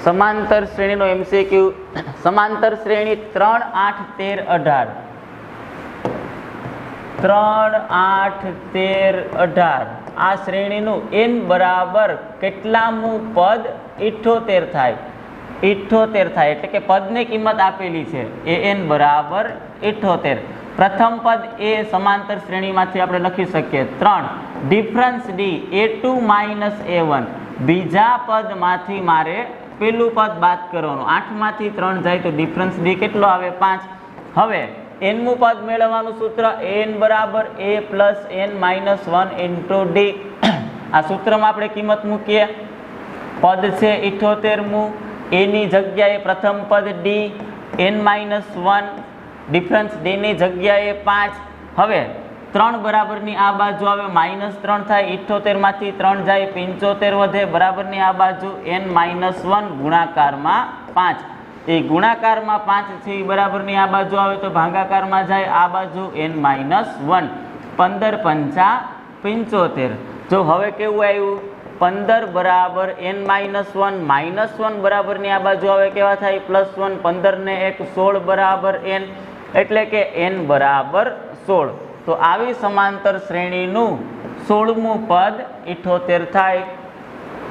समांतर श्रेणी no MCQ समांतर श्रेणी 3, 8, 13, 18 3, 8, 13, 18 आ श्रेणी नु n बराबर केटलामु पद 78 थाय 78 थाय एटले के पद ने किंमत आपेली छे an बराबर 78 प्रथम पद ए समांतर श्रेणी मांथी आपणे लखी सकीए 3 डिफरन्स d a2 - a1 बीजा पद मांथी मारे पेलू पद बाद करवानुं 8 मांथी 3 जाय तो डिफरन्स d केटलो आवे 5 हवे n मु पद मेळववानुं सूत्र an बराबर a + n - 1 * d आ सूत्र में आपणे किंमत मूकीए पद छे 78 मु a नी जग्याए प्रथम पद d n - 1 डिफरन्स d नी जग्याए 5 हवे 3 बराबर नी आ बाजू आवे -3 थाय 78 मांथी 3 जाय 75 वधे बराबर नी आ बाजू n - 1 गुणाकार में 5 ए गुणाकार में 5 छे बराबर नी आ बाजू आवे तो भागाकार में जाए आ बाजू n - 1 15 पंचा 75 जो हवे केवुं आव्युं 15 बराबर n - 1 बराबर नी आ बाजू आवे केवा थाय +1 15 ने 1 16 बराबर n एटले के n बराबर 16 तो आवी समांतर श्रेणी नु 16मुं पद 78 थाय।